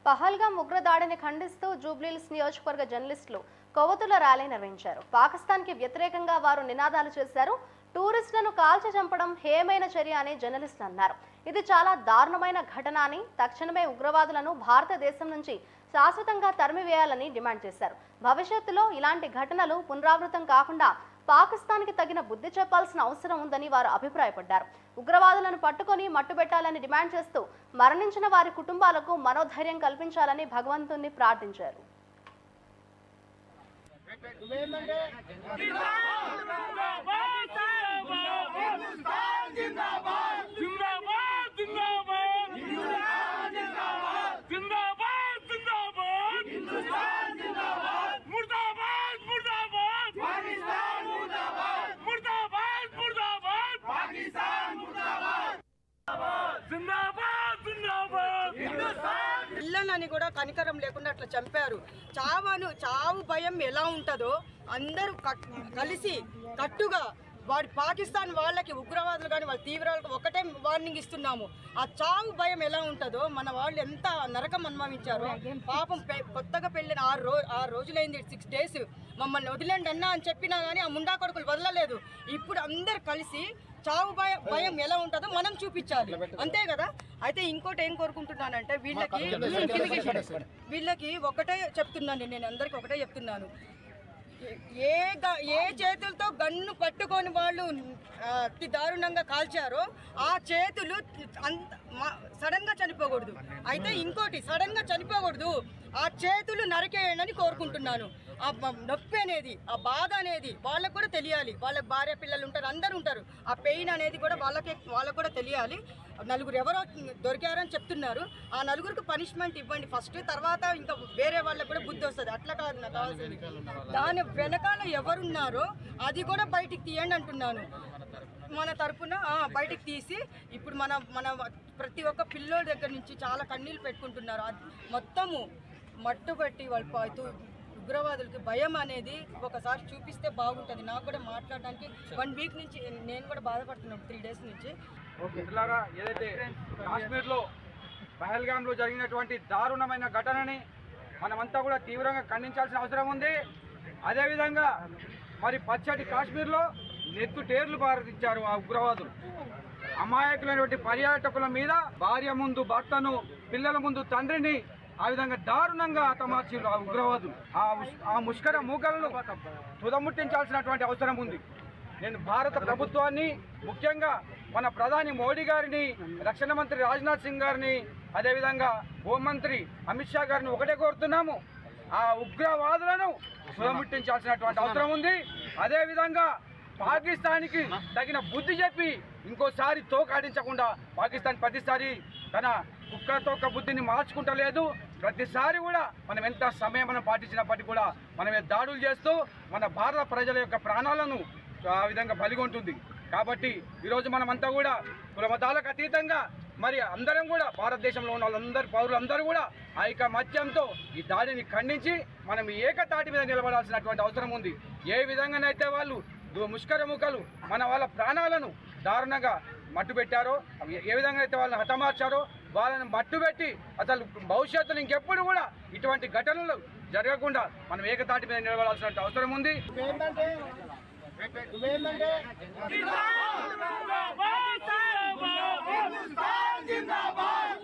పహల్గామ్ ఉగ్రదాడిని ఖండిస్తూ జూబ్లీహిల్స్ నియోజకవర్గ జర్నలిస్టులు కొవ్వొత్తుల ర్యాలీ నిర్వహించారు. పాకిస్తాన్కి వ్యతిరేకంగా వారు నినాదాలు చేశారు. టూరిస్టులను కాల్చి చంపడం హేయమైన చర్య అని జర్నలిస్టులు అన్నారు. ఇది చాలా దారుణమైన ఘటన అని, తక్షణమే ఉగ్రవాదులను భారతదేశం నుంచి శాశ్వతంగా తరిమివేయాలని డిమాండ్ చేశారు. భవిష్యత్తులో ఇలాంటి ఘటనలు పునరావృతం కాకుండా పాకిస్తాన్కి తగిన బుద్ధి చెప్పాల్సిన అవసరం ఉందని వారు అభిప్రాయపడ్డారు. ఉగ్రవాదులను పట్టుకొని మట్టుబెట్టాలని డిమాండ్ చేస్తూ మరణించిన వారి కుటుంబాలకు మనోధైర్యం కల్పించాలని భగవంతుణ్ణి ప్రార్థించారు. పిల్లలని కూడా కనికరం లేకుండా అట్లా చంపారు. చావు భయం ఎలా ఉంటుందో అందరూ కలిసి కట్టుగా వాడి పాకిస్తాన్ వాళ్ళకి ఉగ్రవాదులు కానీ వాళ్ళ తీవ్రవాళ్ళకి ఒకటే వార్నింగ్ ఇస్తున్నాము. ఆ చావు భయం ఎలా ఉంటుందో మన వాళ్ళు ఎంత నరకం అనుభవించారో. పాపం కొత్తగా పెళ్ళిన 6 రోజులైంది, 6 days మమ్మల్ని వదిలేండి అన్నా అని చెప్పినా కానీ ఆ ముండా కొడుకులు వదలలేదు. ఇప్పుడు అందరు కలిసి చావు భయం ఎలా ఉంటుందో మనం చూపించాలి, అంతే కదా. అయితే ఇంకోటి ఏం కోరుకుంటున్నానంటే వీళ్ళకి ఒకటే చెప్తున్నాను, నేను అందరికి ఒకటే చెప్తున్నాను. ఏ చేతులతో గన్ను పట్టుకొని వాళ్ళు అతి దారుణంగా కాల్చారో ఆ చేతులు సడన్ గా చనిపోకూడదు. అయితే ఇంకోటి సడన్ గా చనిపోకూడదు, ఆ చేతులు నరికేయండి కోరుకుంటున్నాను. ఆ నొప్పి అనేది, ఆ బాధ అనేది వాళ్ళకు కూడా తెలియాలి. వాళ్ళకి భార్య పిల్లలు ఉంటారు, అందరు ఉంటారు. ఆ పెయిన్ అనేది కూడా వాళ్ళకు కూడా తెలియాలి. 4 ఎవరో దొరికారని చెప్తున్నారు. ఆ 4కి పనిష్మెంట్ ఇవ్వండి ఫస్ట్, తర్వాత ఇంకా వేరే వాళ్ళకి కూడా బుద్ధి వస్తుంది. అట్లా కాదు నాకు కావాల్సింది. దాని వెనకాల ఎవరున్నారో అది కూడా బయటికి తీయండి అంటున్నాను. మన తరపున బయటికి తీసి ఇప్పుడు మన ప్రతి ఒక్క పిల్లోడి దగ్గర నుంచి చాలా కన్నీళ్ళు పెట్టుకుంటున్నారు. మొత్తము మట్టుబట్టి వాళ్ళు ఉగ్రవాదులకి భయం అనేది ఒకసారి చూపిస్తే బాగుంటుంది. నాకు కూడా మాట్లాడడానికి 1 వీక్ నుంచి నేను కూడా బాధపడుతున్నాను, 3 days నుంచి. ఇలాగా ఏదైతే కాశ్మీర్లో పహల్గామ్లో జరిగినటువంటి దారుణమైన ఘటనని మనమంతా కూడా తీవ్రంగా ఖండించాల్సిన అవసరం ఉంది. అదేవిధంగా మరి పచ్చటి కాశ్మీర్లో నెత్తుటేర్లు పారించారు ఆ ఉగ్రవాదులు. అమాయకులైనటువంటి పర్యాటకుల మీద భార్య ముందు భర్తను, పిల్లల ముందు తండ్రిని ఆ విధంగా దారుణంగా హతమార్చారు ఆ ఉగ్రవాదులు. ఆ ముష్కర మూకలను తుదముట్టించాల్సినటువంటి అవసరం ఉంది. నేను భారత ప్రభుత్వాన్ని, ముఖ్యంగా మన ప్రధాని మోడీ గారిని, రక్షణ మంత్రి రాజ్నాథ్ సింగ్ గారిని, అదేవిధంగా హోంమంత్రి అమిత్ షా గారిని ఒకటే కోరుతున్నాము, ఆ ఉగ్రవాదులను తుదముట్టించాల్సినటువంటి అవసరం ఉంది. అదేవిధంగా పాకిస్తాన్కి తగిన బుద్ధి చెప్పి ఇంకోసారి తోకాడించకుండా, పాకిస్తాన్ ప్రతిసారి తన కుక్క తోక బుద్ధిని మార్చుకుంటలేదు. ప్రతిసారి కూడా మనం ఎంత సమయం పాటించినప్పటికీ కూడా మనమే దాడులు చేస్తూ మన భారత ప్రజల యొక్క ప్రాణాలను ఆ విధంగా బలిగొంటుంది. కాబట్టి ఈరోజు మనమంతా కూడా కులమతాలకు అతీతంగా మరి అందరం కూడా భారతదేశంలో ఉన్న వాళ్ళందరూ పౌరులందరూ కూడా ఐకమత్యంతో ఈ దాడిని ఖండించి మనం ఏకతాటి మీద నిలబడాల్సినటువంటి అవసరం ఉంది. ఏ విధంగానైతే వాళ్ళు ముష్కరముఖలు మన వాళ్ళ ప్రాణాలను దారుణంగా మట్టుబెట్టారో, ఏ విధంగా అయితే వాళ్ళని హతమార్చారో వాళ్ళని మట్టుబెట్టి అసలు భవిష్యత్తులో ఇంకెప్పుడు కూడా ఇటువంటి ఘటనలు జరగకుండా మనం ఏకతాటి మీద నిలబడాల్సిన అవసరం ఉంది. జిందాబాద్